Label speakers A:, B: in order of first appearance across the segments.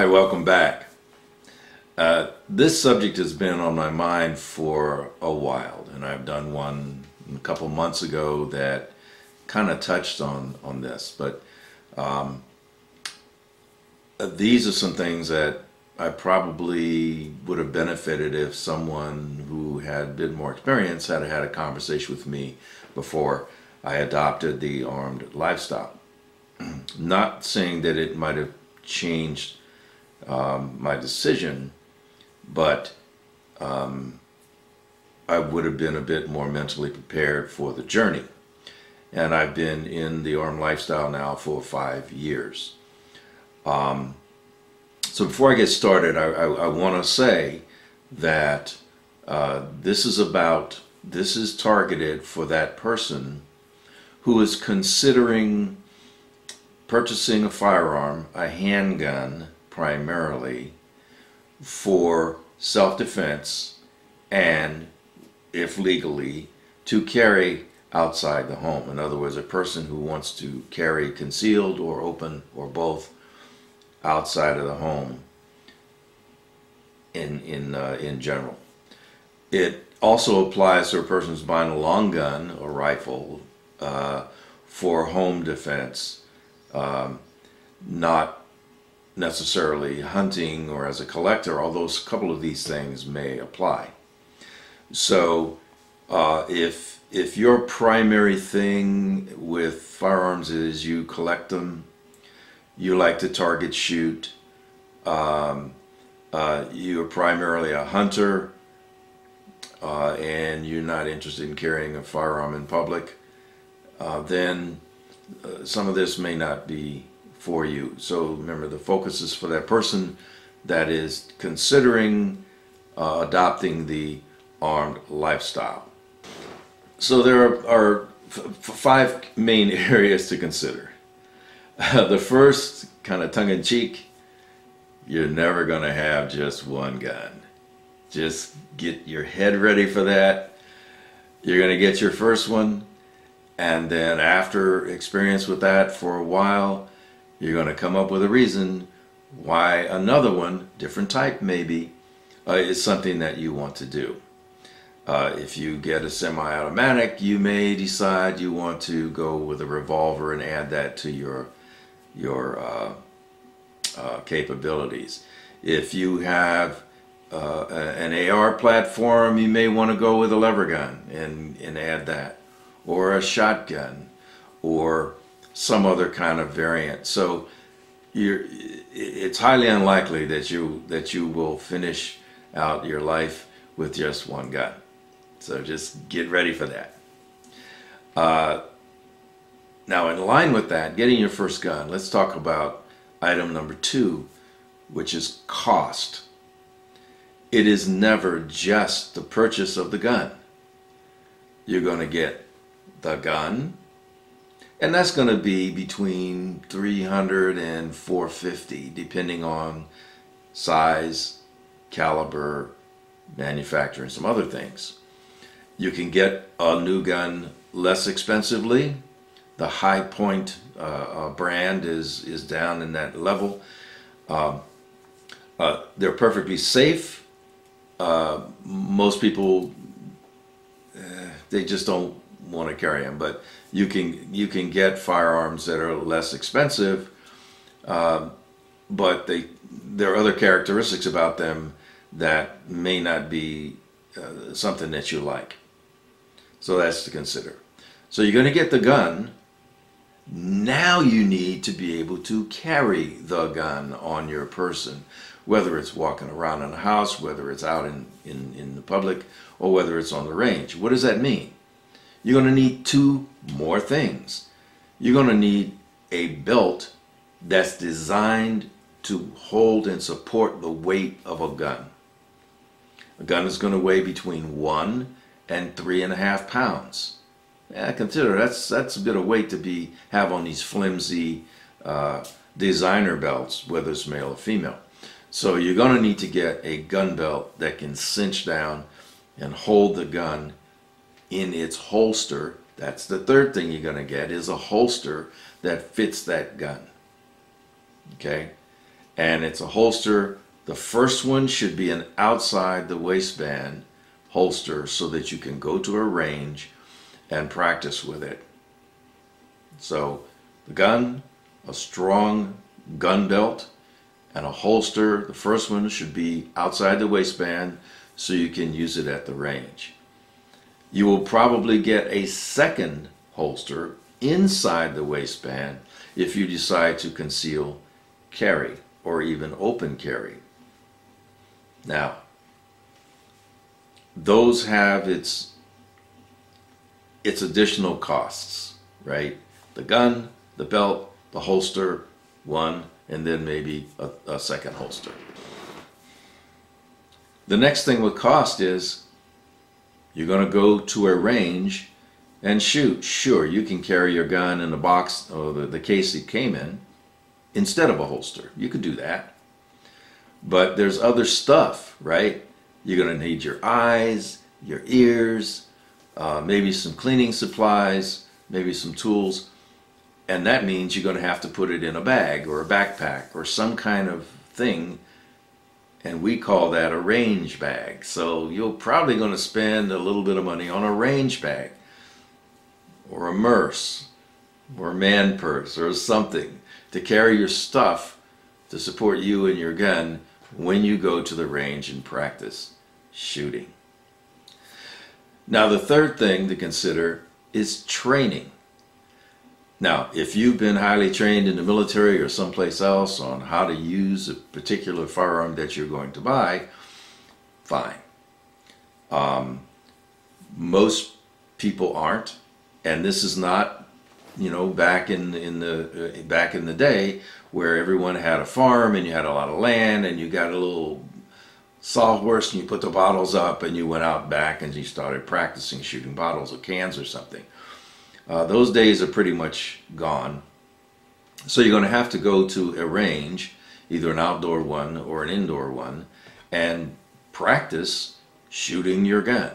A: Hi, welcome back. This subject has been on my mind for a while, and I've done one a couple months ago that kind of touched on this. But these are some things that I probably would have benefited if someone who had a bit more experience had had a conversation with me before I adopted the armed lifestyle. Not saying that it might have changed my decision, but I would have been a bit more mentally prepared for the journey. And I've been in the armed lifestyle now for 5 years. So before I get started, I want to say that this is targeted for that person who is considering purchasing a firearm, a handgun primarily, for self-defense and, if legally, to carry outside the home. In other words, a person who wants to carry concealed or open or both outside of the home in general. It also applies to a person who's buying a long gun or rifle for home defense, not necessarily hunting or as a collector, although a couple of these things may apply. So if your primary thing with firearms is you collect them, you like to target shoot, you're primarily a hunter, and you're not interested in carrying a firearm in public, then some of this may not be for you. So remember, the focus is for that person that is considering adopting the armed lifestyle. So there are 5 main areas to consider. The first, kind of tongue-in-cheek, you're never going to have just one gun. Just get your head ready for that. You're going to get your first one, and then after experience with that for a while, you're going to come up with a reason why another one, different type maybe, is something that you want to do. If you get a semi-automatic, you may decide you want to go with a revolver and add that to your capabilities. If you have an AR platform, you may want to go with a lever gun and add that, or a shotgun, or some other kind of variant. So it's highly unlikely that you will finish out your life with just one gun. So just get ready for that. Now, in line with that, getting your first gun, let's talk about item number 2, which is cost. It is never just the purchase of the gun. You're going to get the gun, and that's going to be between $300 and $450, depending on size, caliber, manufacturer, and some other things. You can get a new gun less expensively. The High Point brand is down in that level. They're perfectly safe. Most people, they just don't want to carry them. But you can get firearms that are less expensive, but there are other characteristics about them that may not be something that you like. So that's to consider. So you're going to get the gun. Now you need to be able to carry the gun on your person, whether it's walking around in the house, whether it's out in the public, or whether it's on the range. What does that mean? You're going to need 2 more things. You're going to need a belt that's designed to hold and support the weight of a gun. A gun is going to weigh between 1 and 3.5 pounds. Yeah, consider that's a bit of weight to have on these flimsy designer belts, whether it's male or female. So you're going to need to get a gun belt that can cinch down and hold the gun in its holster. That's the third thing you're going to get, is a holster that fits that gun. Okay? and it's a holster. The first one should be an outside the waistband holster so that you can go to a range and practice with it. So the gun, a strong gun belt, and a holster. The first one should be outside the waistband so you can use it at the range. You will probably get a second holster inside the waistband if you decide to conceal carry or even open carry. Now, those have its additional costs, right? The gun, the belt, the holster, one, and then maybe a second holster. The next thing with cost is you're going to go to a range and shoot. Sure, you can carry your gun in the box or the case it came in instead of a holster. You could do that. But there's other stuff, right? You're going to need your eyes, your ears, maybe some cleaning supplies, maybe some tools. And that means you're going to have to put it in a bag or a backpack or some kind of thing. And we call that a range bag. So you're probably going to spend a little bit of money on a range bag or a merce or a man purse or something to carry your stuff to support you and your gun when you go to the range and practice shooting. Now, the third thing to consider is training. Now, if you've been highly trained in the military or someplace else on how to use a particular firearm that you're going to buy, fine. Most people aren't, and this is not, back in the day where everyone had a farm and you had a lot of land and you got a little sawhorse and you put the bottles up and you went out back and you started practicing shooting bottles or cans or something. Those days are pretty much gone. So you're going to have to go to a range, either an outdoor one or an indoor one, and practice shooting your gun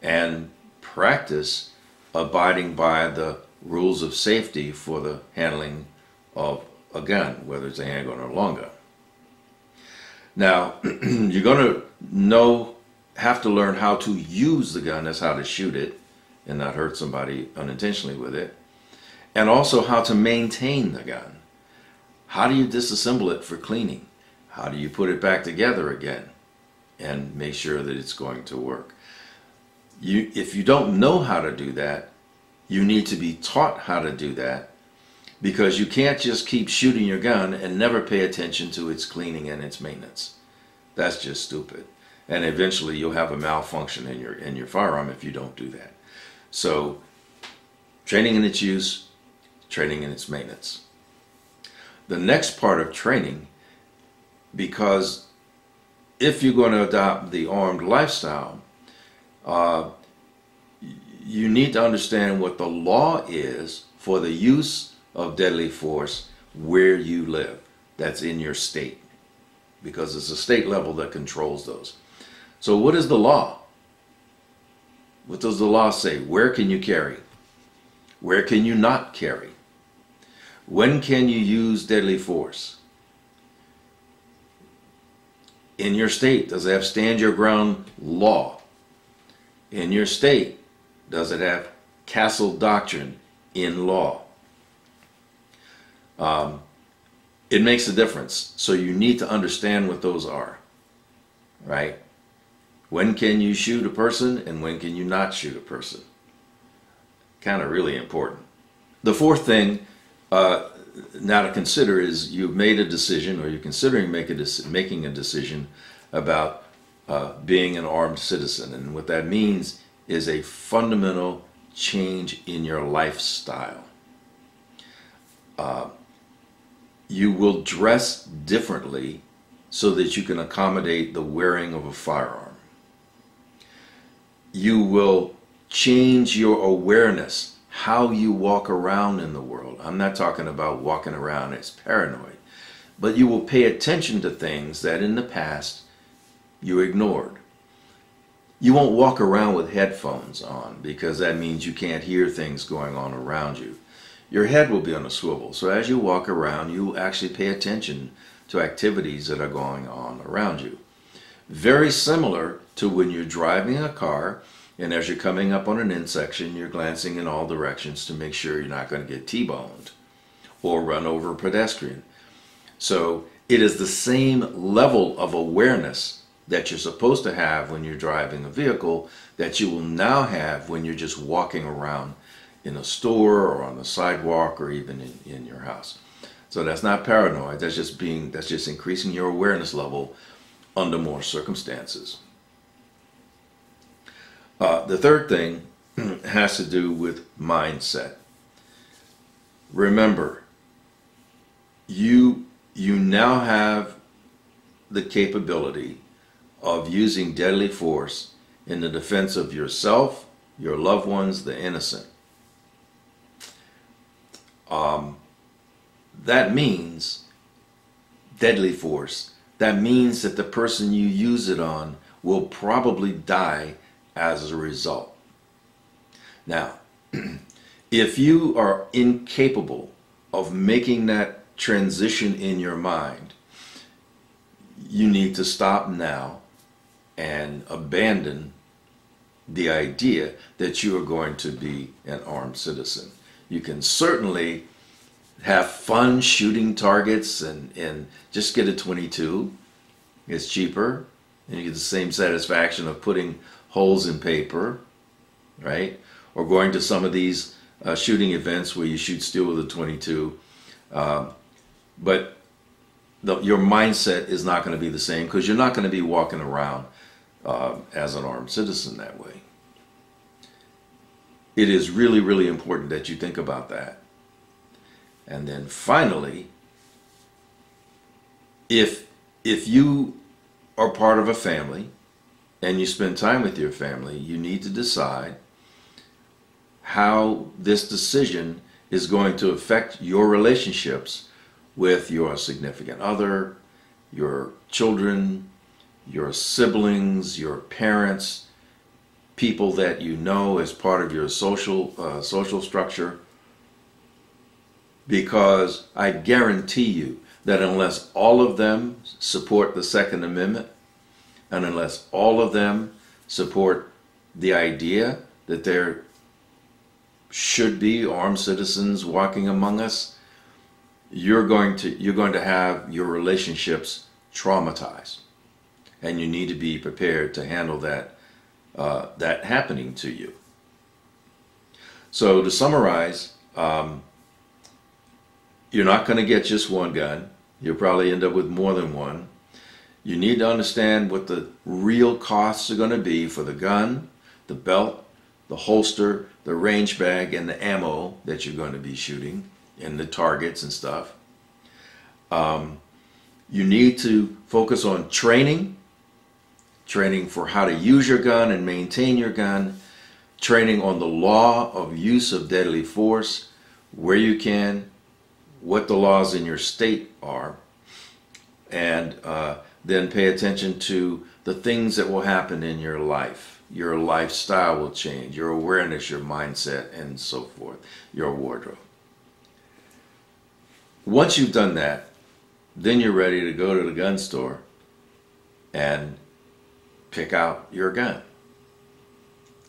A: and practice abiding by the rules of safety for the handling of a gun, whether it's a handgun or a long gun. Now, you're going to have to learn how to use the gun, that's how to shoot it and not hurt somebody unintentionally with it, and also how to maintain the gun. How do you disassemble it for cleaning? How do you put it back together again and make sure that it's going to work? If you don't know how to do that, you need to be taught how to do that, because you can't just keep shooting your gun and never pay attention to its cleaning and its maintenance. That's just stupid. And eventually you'll have a malfunction in your firearm if you don't do that. So, training in its use, training in its maintenance. The next part of training, because if you're going to adopt the armed lifestyle, you need to understand what the law is for the use of deadly force where you live. That's in your state, because it's a state level that controls those. So what is the law? What does the law say? Where can you carry? Where can you not carry? When can you use deadly force? In your state, does it have stand your ground law? In your state, does it have castle doctrine in law? It makes a difference. So you need to understand what those are, right? When can you shoot a person and when can you not shoot a person? Kind of really important. The fourth thing now to consider is you've made a decision, or you're considering making a decision about being an armed citizen. And what that means is a fundamental change in your lifestyle. You will dress differently so that you can accommodate the wearing of a firearm. You will change your awareness, how you walk around in the world. I'm not talking about walking around as paranoid, but you will pay attention to things that in the past you ignored. You won't walk around with headphones on, because that means you can't hear things going on around you. Your head will be on a swivel, so as you walk around, you will actually pay attention to activities that are going on around you. Very similar to when you're driving a car, and as you're coming up on an intersection, you're glancing in all directions to make sure you're not going to get T-boned or run over a pedestrian. So it is the same level of awareness that you're supposed to have when you're driving a vehicle that you will now have when you're just walking around in a store or on the sidewalk or even in your house. So that's not paranoid, that's just increasing your awareness level under more circumstances. The third thing has to do with mindset. Remember, you now have the capability of using deadly force in the defense of yourself, your loved ones, the innocent. That means deadly force. That means that the person you use it on will probably die as a result. Now, if you are incapable of making that transition in your mind, you need to stop now and abandon the idea that you are going to be an armed citizen. You can certainly have fun shooting targets and just get a .22. It's cheaper and you get the same satisfaction of putting holes in paper, right? Or going to some of these shooting events where you shoot steel with a .22. But your mindset is not going to be the same because you're not going to be walking around as an armed citizen that way. It is really, really important that you think about that. And then finally, if you are part of a family and you spend time with your family, you need to decide how this decision is going to affect your relationships with your significant other, your children, your siblings, your parents, people that you know as part of your social structure. Because I guarantee you that unless all of them support the Second Amendment, and unless all of them support the idea that there should be armed citizens walking among us, you're going to have your relationships traumatized, and you need to be prepared to handle that happening to you. So to summarize, you're not going to get just one gun. You'll probably end up with more than one. You need to understand what the real costs are going to be for the gun, the belt, the holster, the range bag, and the ammo that you're going to be shooting, and the targets and stuff. You need to focus on training for how to use your gun and maintain your gun, training on the law of use of deadly force, where you can, what the laws in your state are, and then pay attention to the things that will happen in your life. Your lifestyle will change, your awareness, your mindset, and so forth, your wardrobe. Once you've done that, then you're ready to go to the gun store and pick out your gun.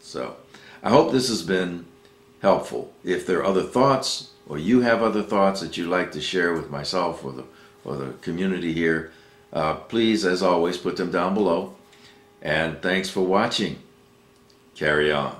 A: So I hope this has been helpful. If there are other thoughts, or you have other thoughts that you'd like to share with myself or the community here, please, as always, put them down below. And thanks for watching. Carry on.